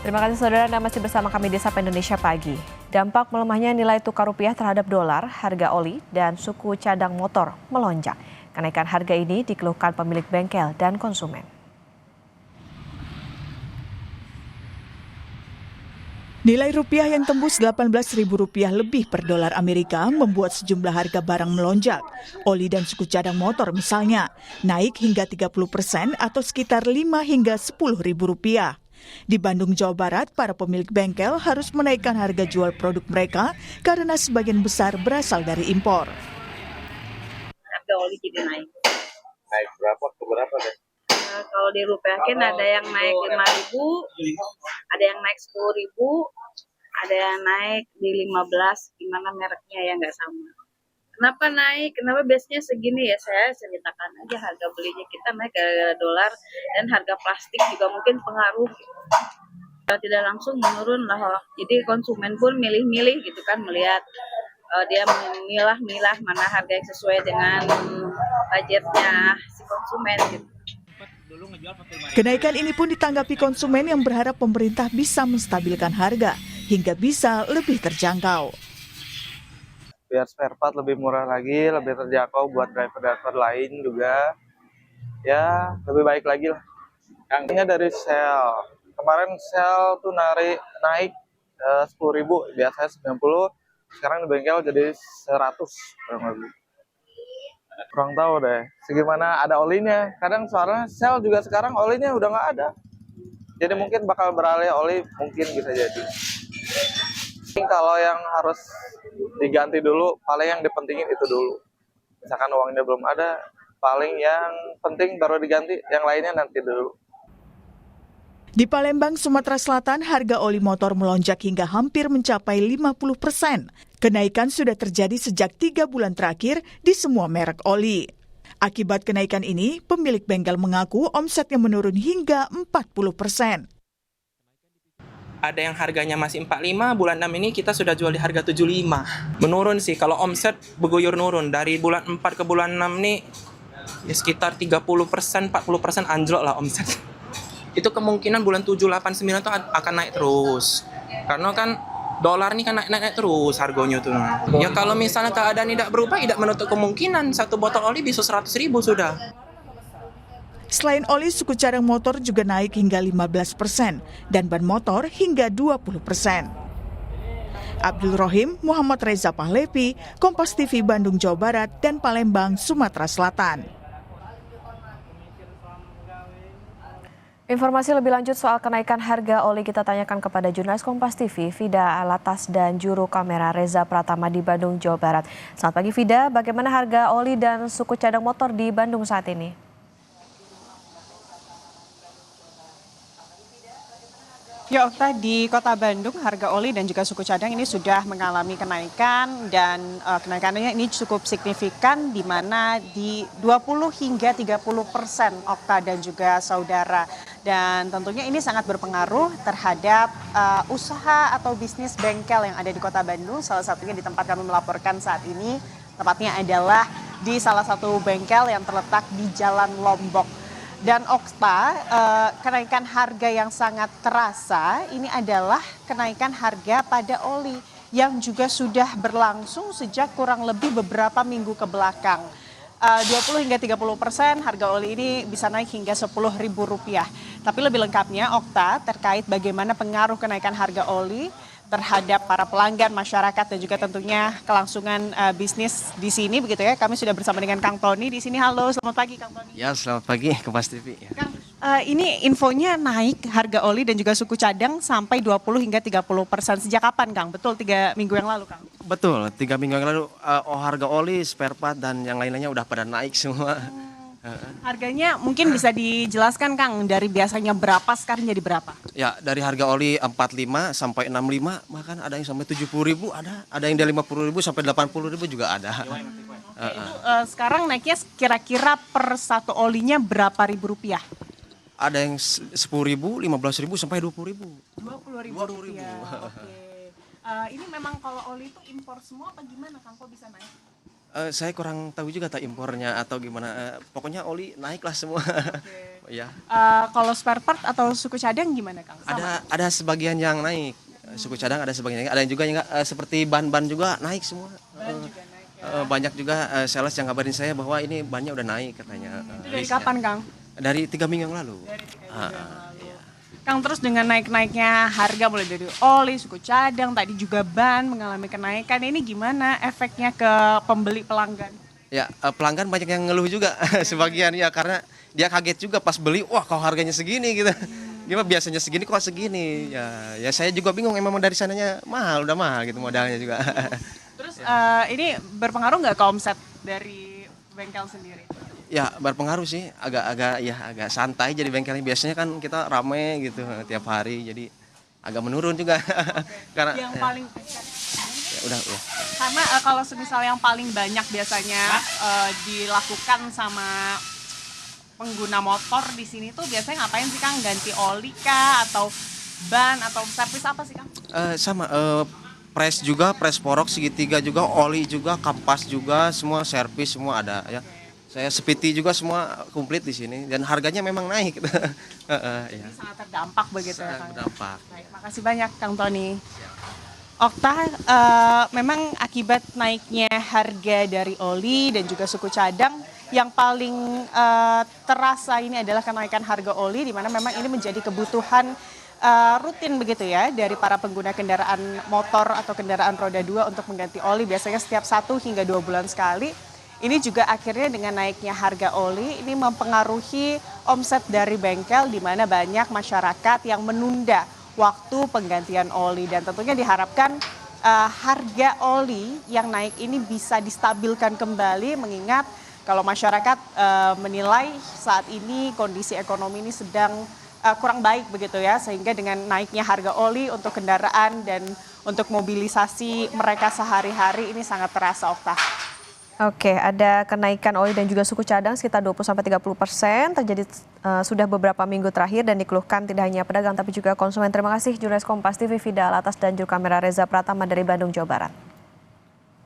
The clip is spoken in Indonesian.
Terima kasih saudara, Anda masih bersama kami di Sapa Indonesia Pagi. Dampak melemahnya nilai tukar rupiah terhadap dolar, harga oli, dan suku cadang motor melonjak. Kenaikan harga ini dikeluhkan pemilik bengkel dan konsumen. Nilai rupiah yang tembus Rp18.000 lebih per dolar Amerika membuat sejumlah harga barang melonjak. Oli dan suku cadang motor misalnya, naik hingga 30% atau sekitar Rp5 hingga Rp10.000. Di Bandung, Jawa Barat, para pemilik bengkel harus menaikkan harga jual produk mereka karena sebagian besar berasal dari impor. Harga oli jadi naik. Naik berapa ke berapa deh? Kalau dirupiahkan ada yang naik 5.000, ada yang naik 10.000, ada yang naik di 15, gimana mereknya ya nggak sama. Kenapa naik? Kenapa biasanya segini ya? Saya ceritakan aja harga belinya kita naik gara-gara dolar dan harga plastik juga mungkin pengaruh. Tidak langsung menurun lah. Jadi konsumen pun milih-milih gitu kan, melihat dia memilah-milah mana harga yang sesuai dengan budgetnya si konsumen gitu. Kenaikan ini pun ditanggapi konsumen yang berharap pemerintah bisa menstabilkan harga hingga bisa lebih terjangkau. Biar spare part lebih murah lagi, lebih terjangkau buat driver-driver lain juga. Ya, lebih baik lagi lah. Yang dari sel. Kemarin sel tuh naik 10.000, biasanya 90, sekarang di bengkel jadi 100 kurang lebih. Kurang tahu deh, segimana ada olinya. Kadang soalnya sel juga sekarang olinya udah nggak ada. Jadi mungkin bakal beralih oli, mungkin bisa jadi. Kalau yang harus diganti dulu, paling yang dipentingin itu dulu. Misalkan uangnya belum ada, paling yang penting baru diganti, yang lainnya nanti dulu. Di Palembang, Sumatera Selatan, harga oli motor melonjak hingga hampir mencapai 50%. Kenaikan sudah terjadi sejak 3 bulan terakhir di semua merek oli. Akibat kenaikan ini, pemilik bengkel mengaku omsetnya menurun hingga 40%. Ada yang harganya masih 45, bulan 6 ini kita sudah jual di harga 75. Menurun sih, kalau omset berguyur nurun. Dari bulan 4 ke bulan 6 nih, ya sekitar 30%, 40% anjlok lah omset. Itu kemungkinan bulan 7, 8, 9 itu akan naik terus. Karena kan dolar ini kan naik terus harganya tuh. Ya kalau misalnya keadaan tidak berubah, tidak menutup kemungkinan satu botol oli bisa 100.000 sudah. Selain oli, suku cadang motor juga naik hingga 15% dan ban motor hingga 20%. Abdul Rohim, Muhammad Reza Pahlevi, Kompas TV Bandung, Jawa Barat, dan Palembang, Sumatera Selatan. Informasi lebih lanjut soal kenaikan harga oli kita tanyakan kepada jurnalis Kompas TV, Vida Alatas dan juru kamera Reza Pratama di Bandung, Jawa Barat. Selamat pagi Vida, bagaimana harga oli dan suku cadang motor di Bandung saat ini? Ya, Okta, di Kota Bandung harga oli dan juga suku cadang ini sudah mengalami kenaikan dan kenaikannya ini cukup signifikan di mana di 20 hingga 30% Okta dan juga saudara. Dan tentunya ini sangat berpengaruh terhadap usaha atau bisnis bengkel yang ada di Kota Bandung. Salah satunya di tempat kami melaporkan saat ini, tepatnya adalah di salah satu bengkel yang terletak di Jalan Lombok. Dan Okta, kenaikan harga yang sangat terasa ini adalah kenaikan harga pada oli yang juga sudah berlangsung sejak kurang lebih beberapa minggu ke belakang. 20 hingga 30% harga oli ini bisa naik hingga Rp10.000. Tapi lebih lengkapnya Okta terkait bagaimana pengaruh kenaikan harga oli terhadap para pelanggan, masyarakat, dan juga tentunya kelangsungan bisnis di sini, begitu ya. Kami sudah bersama dengan Kang Tony di sini. Halo, selamat pagi Kang Tony. Ya, selamat pagi Kompas TV. Kang, ini infonya naik harga oli dan juga suku cadang sampai 20 hingga 30%. Sejak kapan Kang? Betul 3 minggu yang lalu Kang? Betul, 3 minggu yang lalu harga oli, spare part, dan yang lain-lainnya udah pada naik semua. Harganya mungkin bisa dijelaskan Kang, dari biasanya berapa sekarang jadi berapa? Ya, dari harga oli 45 sampai 65, bahkan ada yang sampai 70.000 ada yang dari 50.000 sampai 80.000 juga ada. Itu sekarang naiknya kira-kira per satu olinya berapa ribu rupiah? Ada yang 10.000, 15.000 sampai 20.000. 20.000 rupiah. Oke. Ini memang kalau oli itu impor semua apa gimana Kang, kok bisa naik? Saya kurang tahu juga tak impornya atau gimana, pokoknya oli naik lah semua. Ya, Kalau spare part atau suku cadang gimana Kang? Sama? ada sebagian yang naik, suku cadang ada sebagian yang ada yang juga yang seperti ban-ban juga naik semua. Banyak juga sales yang kabarin saya bahwa ini bannya udah naik katanya. Itu dari listnya. kapan Kang? Dari 3 minggu yang lalu. Iya. Kang, terus dengan naik-naiknya harga mulai dari oli, suku cadang, tadi juga ban mengalami kenaikan, ini gimana efeknya ke pembeli pelanggan? Ya, pelanggan banyak yang ngeluh juga sebagian ya karena dia kaget juga pas beli, wah kok harganya segini gitu. Gimana biasanya segini kok segini. Ya saya juga bingung emang dari sananya mahal, udah mahal gitu modalnya juga. Terus ini berpengaruh nggak ke omset dari bengkel sendiri? Ya berpengaruh sih, agak santai jadi bengkelnya. Biasanya kan kita rame gitu tiap hari jadi agak menurun juga. Karena Yang paling ya udah. karena kalau semisal yang paling banyak biasanya dilakukan sama pengguna motor di sini tuh biasanya ngapain sih Kang? Ganti oli kah atau ban atau servis apa sih Kang? Sama press juga, press porok segitiga juga, oli juga, kampas juga, semua servis semua ada ya. Saya Spiti juga semua komplit di sini dan harganya memang naik. Ya. Sangat terdampak begitu ya Sangat Kang? berdampak. Baik, makasih banyak Kang Tony. Okta, memang akibat naiknya harga dari oli dan juga suku cadang, yang paling terasa ini adalah kenaikan harga oli, di mana memang ini menjadi kebutuhan rutin begitu ya dari para pengguna kendaraan motor atau kendaraan roda 2 untuk mengganti oli biasanya setiap 1 hingga 2 bulan sekali. Ini juga akhirnya dengan naiknya harga oli ini mempengaruhi omset dari bengkel di mana banyak masyarakat yang menunda waktu penggantian oli dan tentunya diharapkan harga oli yang naik ini bisa distabilkan kembali mengingat kalau masyarakat menilai saat ini kondisi ekonomi ini sedang kurang baik begitu ya sehingga dengan naiknya harga oli untuk kendaraan dan untuk mobilisasi mereka sehari-hari ini sangat terasa Okta. Oke, ada kenaikan oli dan juga suku cadang sekitar 20-30% terjadi sudah beberapa minggu terakhir dan dikeluhkan tidak hanya pedagang tapi juga konsumen. Terima kasih jurnalis Kompas TV Vida Alatas dan juru kamera Reza Pratama dari Bandung, Jawa Barat.